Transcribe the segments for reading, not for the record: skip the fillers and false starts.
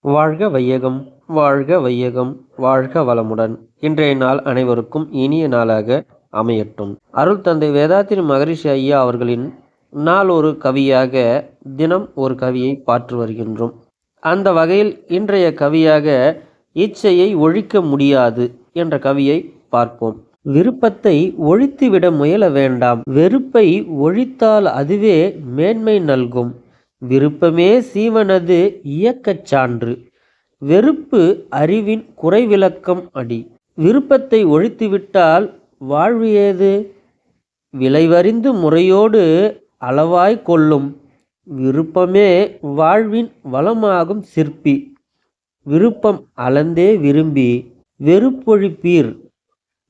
வாழ்க வையகம், வாழ்க வையகம், வாழ்க வளமுடன். இன்றைய நாள் அனைவருக்கும் இனிய நாளாக அமையட்டும். அருள் தந்தை வேதாத்திரி மகரிஷி ஐயா அவர்களின் நாள் ஒரு கவியாக தினம் ஒரு கவியை பாற்று வருகின்றோம். அந்த வகையில் இன்றைய கவியாக இச்சையை ஒழிக்க முடியாது என்ற கவியை பார்ப்போம். விருப்பத்தை ஒழித்துவிட முயல வேண்டாம். வெறுப்பை ஒழித்தால் அதுவே மேன்மை நல்கும். விருப்பமே சீவனது இயக்கச் சான்று. வெறுப்பு அறிவின் குறைவிலக்கம் அடி. விருப்பத்தை ஒழித்துவிட்டால் வாழ்வு ஏது? விளைவறிந்து முறையோடு அளவாய் கொள்ளும். விருப்பமே வாழ்வின் வளமாகும் சிற்பி. விருப்பம் அளந்தே விரும்பி வெறுப்பொழிப்பீர்.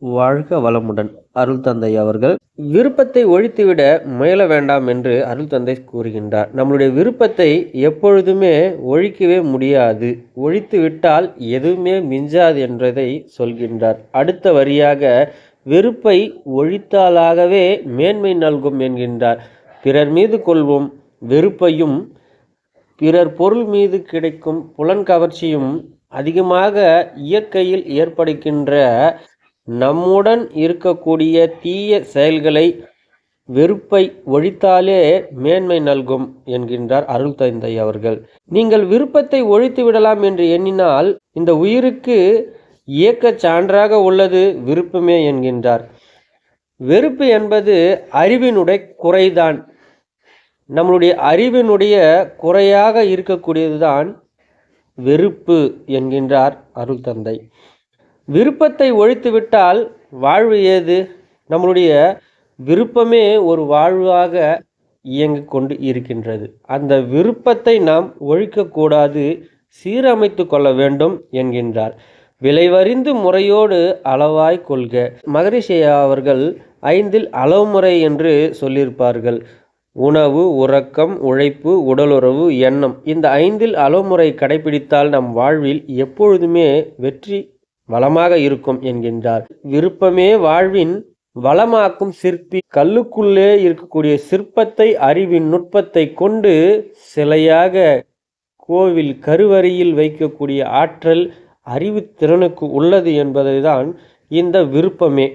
வாழ்க வளமுடன். அருள் தந்தை அவர்கள் விருப்பத்தை ஒழித்துவிட முயல வேண்டாம் என்று அருள் தந்தை கூறுகின்றார். நம்மளுடைய விருப்பத்தை எப்பொழுதுமே ஒழிக்கவே முடியாது. ஒழித்து விட்டால் எதுவுமே மிஞ்சாது என்றதை சொல்கின்றார். அடுத்த வரியாக வெறுப்பை ஒழித்தாலாகவே மேன்மை நல்கும் என்கின்றார். பிறர் மீது கொள்வோம் வெறுப்பையும் பிறர் பொருள் மீது கிடைக்கும் புலன்கவர்ச்சியும் அதிகமாக இயற்கையில் ஏற்படுகின்ற நம்முடன் இருக்கக்கூடிய தீய செயல்களை வெறுப்பை ஒழித்தாலே மேன்மை நல்கும் என்கின்றார் அருள் தந்தை அவர்கள். நீங்கள் விருப்பத்தை ஒழித்து விடலாம் என்று எண்ணினால் இந்த உயிருக்கு இயக்க சான்றாக உள்ளது விருப்பமே என்கின்றார். வெறுப்பு என்பது அறிவினுடைய குறைதான். நம்மளுடைய அறிவினுடைய குறையாக இருக்கக்கூடியதுதான் வெறுப்பு என்கின்றார் அருள் தந்தை. விருப்பத்தை ஒழித்துவிட்டால் வாழ்வு ஏது? நம்மளுடைய விருப்பமே ஒரு வாழ்வாக இயங்கிக் கொண்டு இருக்கின்றது. அந்த விருப்பத்தை நாம் ஒழிக்கக்கூடாது, சீரமைத்து கொள்ள வேண்டும் என்கின்றார். விளைவறிந்து முறையோடு அளவாய் கொள்க. மகரிஷி அவர்கள் 5 அளவுமுறை என்று சொல்லியிருப்பார்கள். உணவு, உறக்கம், உழைப்பு, உடலுறவு, எண்ணம். இந்த 5 அளவுமுறை கடைபிடித்தால் நம் வாழ்வில் எப்பொழுதுமே வெற்றி வளமாக இருக்கும் என்கின்றார். விருப்பமே வாழ்வின் வளமாக்கும் சிற்பி. கல்லுக்குள்ளே இருக்கக்கூடிய சிற்பத்தை அறிவின் நுட்பத்தை கொண்டு சிலையாக கோவில் கருவறையில் வைக்கக்கூடிய ஆற்றல் அறிவு திறனுக்கு உள்ளது என்பதை தான் இந்த விருப்பமே.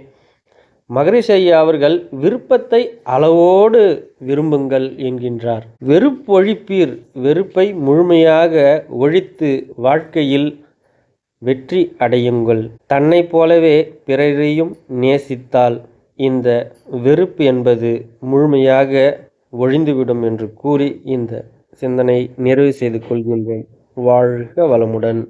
மகரிஷி ஐயா அவர்கள் விருப்பத்தை அளவோடு விரும்புங்கள் என்கின்றார். வெறுப்பொழிப்பீர். வெறுப்பை முழுமையாக ஒழித்து வாழ்க்கையில் வெற்றி அடையுங்கள். தன்னை போலவே பிறரையும் நேசித்தால் இந்த வெறுப்பு என்பது முழுமையாக ஒழிந்துவிடும் என்று கூறி இந்த சிந்தனை நிறைவு செய்து கொள்கின்றேன். வாழ்க வளமுடன்.